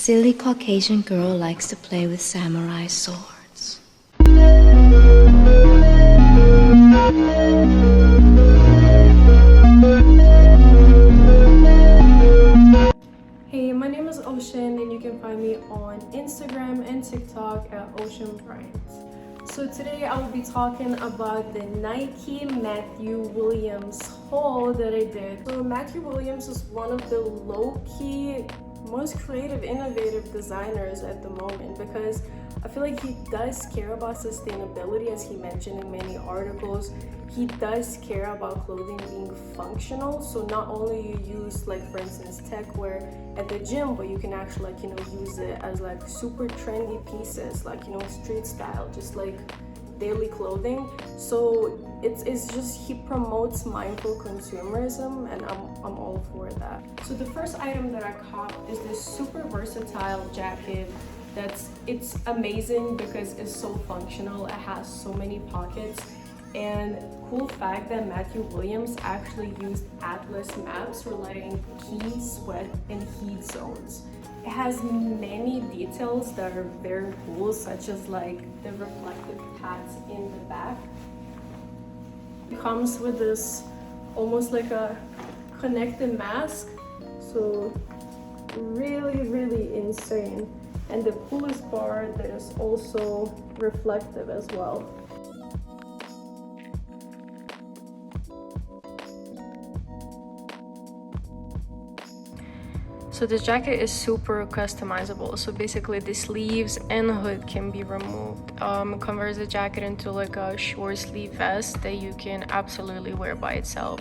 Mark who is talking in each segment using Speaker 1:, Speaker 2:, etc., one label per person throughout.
Speaker 1: Silly Caucasian girl likes to play with samurai swords.
Speaker 2: Hey, my name is Ocean and you can find me on Instagram and TikTok at Ocean Bryant. So today I will be talking about the Nike Matthew Williams haul that I did. So Matthew Williams is one of the low-key, most creative, innovative designers at the moment because I feel like he does care about sustainability, as he mentioned in many articles. He does care about clothing being functional. So not only you use, like, for instance, tech wear at the gym, but you can actually, like, use it as like super trendy pieces, like, street style, just like daily clothing. So it's just, he promotes mindful consumerism, and I'm all for that. So the first item that I caught is this super versatile jacket. It's amazing because it's so functional. It has so many pockets, and cool fact that Matthew Williams actually used atlas maps relating key sweat and heat zones. It has many details that are very cool, such as like the reflective pads in the back. It comes with this almost like a connected mask, so really insane. And the coolest part, that is also reflective as well. So this jacket is super customizable. So basically the sleeves and hood can be removed. It converts the jacket into like a short sleeve vest that you can absolutely wear by itself.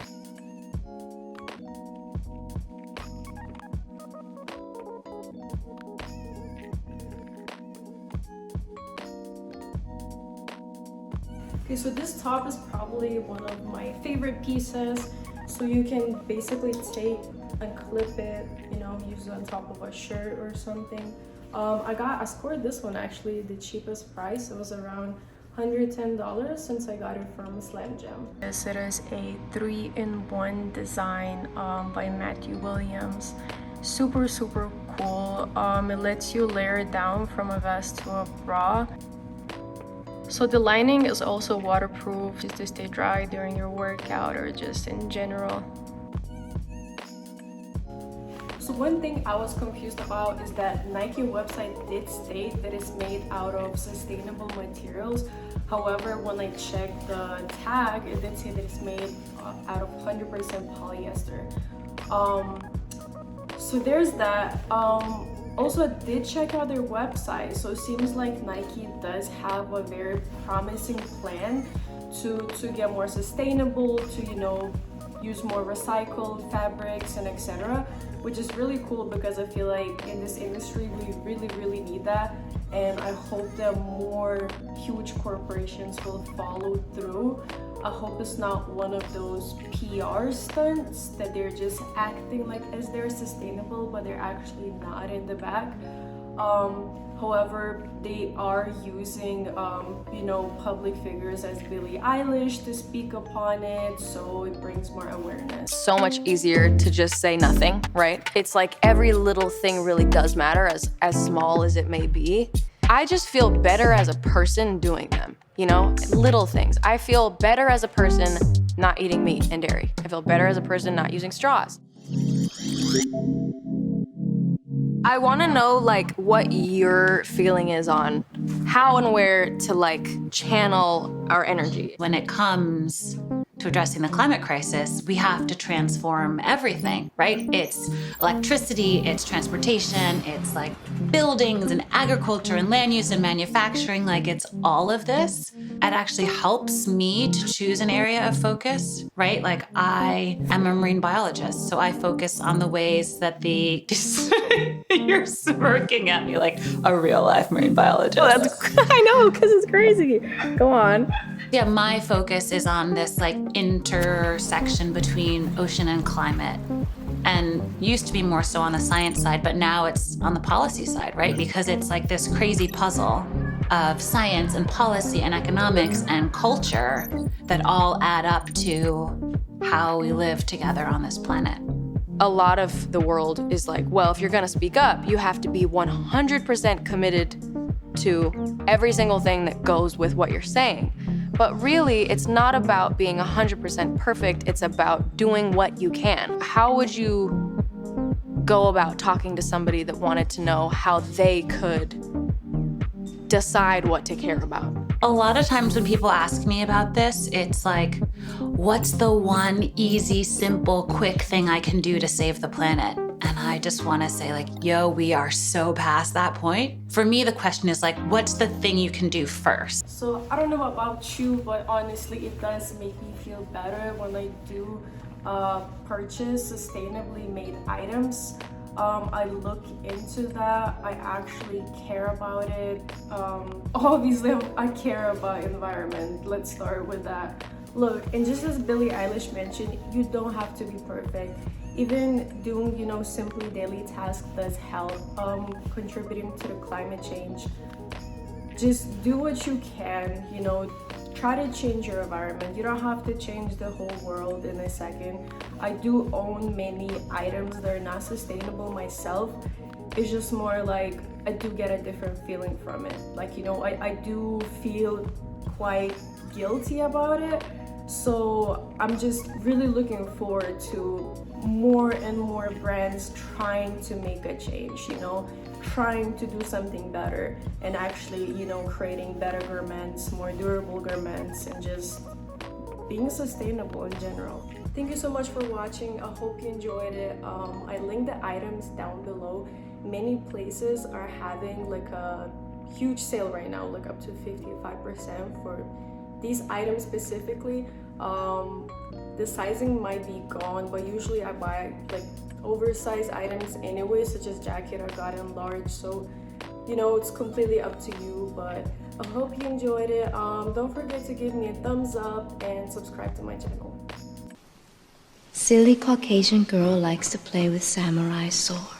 Speaker 2: Okay, so this top is probably one of my favorite pieces. So you can basically take and clip it, use it on top of a shirt or something. I scored this one actually the cheapest price. It was around $110 since I got it from Slam Jam. Yes, it is a 3-in-1 design by Matthew Williams. Super cool. It lets you layer it down from a vest to a bra. So the lining is also waterproof, just to stay dry during your workout or just in general. So one thing I was confused about is that Nike website did state that it's made out of sustainable materials. However, when I checked the tag, it did say that it's made out of 100% polyester. So there's that. Also, I did check out their website, so it seems like Nike does have a very promising plan to get more sustainable, to use more recycled fabrics and etc., which is really cool because I feel like in this industry we really need that, and I hope that more huge corporations will follow through. I hope it's not one of those PR stunts that they're just acting like as they're sustainable, but they're actually not in the back. However, they are using, public figures as Billie Eilish to speak upon it, so it brings more awareness.
Speaker 3: So much easier to just say nothing, right? It's like every little thing really does matter, as small as it may be. I just feel better as a person doing them, little things. I feel better as a person not eating meat and dairy. I feel better as a person not using straws. I want to know what your feeling is on how and where to channel our energy.
Speaker 4: When it comes to addressing the climate crisis, we have to transform everything, right? It's electricity, it's transportation, it's buildings and agriculture and land use and manufacturing, it's all of this. It actually helps me to choose an area of focus, right? I am a marine biologist, so I focus on the ways that you're smirking at me like a real life marine biologist.
Speaker 2: I know, because it's crazy. Go on.
Speaker 4: Yeah, my focus is on this intersection between ocean and climate, and used to be more so on the science side, but now it's on the policy side, right? Because it's this crazy puzzle of science and policy and economics and culture that all add up to how we live together on this planet.
Speaker 3: a lot of the world is like, well, if you're gonna speak up, you have to be 100% committed to every single thing that goes with what you're saying. But really, it's not about being 100% perfect, it's about doing what you can. How would you go about talking to somebody that wanted to know how they could decide what to care about?
Speaker 4: A lot of times when people ask me about this, it's like, what's the one easy, simple, quick thing I can do to save the planet? And I just want to say, like, yo, we are so past that point. For me, the question is like, what's the thing you can do first?
Speaker 2: So I don't know about you, but honestly, it does make me feel better when I do purchase sustainably made items. I look into that. I actually care about it. Obviously, I care about environment. Let's start with that. Look, and just as Billie Eilish mentioned, you don't have to be perfect. Even doing, simply daily tasks does help contributing to the climate change. Just do what you can, try to change your environment. You don't have to change the whole world in a second. I do own many items that are not sustainable myself. It's just more like I do get a different feeling from it. Like, I do feel quite guilty about it. So I'm just really looking forward to more and more brands trying to make a change, trying to do something better and actually, creating better garments, more durable garments, and just being sustainable in general. Thank you so much for watching. I hope you enjoyed it. I linked the items down below. Many places are having like a huge sale right now, like up to 55% for these items specifically. The sizing might be gone, but usually I buy like oversized items anyway, such as jacket. I got in large, so it's completely up to you. But I hope you enjoyed it. Don't forget to give me a thumbs up and subscribe to my channel.
Speaker 1: Silly Caucasian girl likes to play with samurai sword.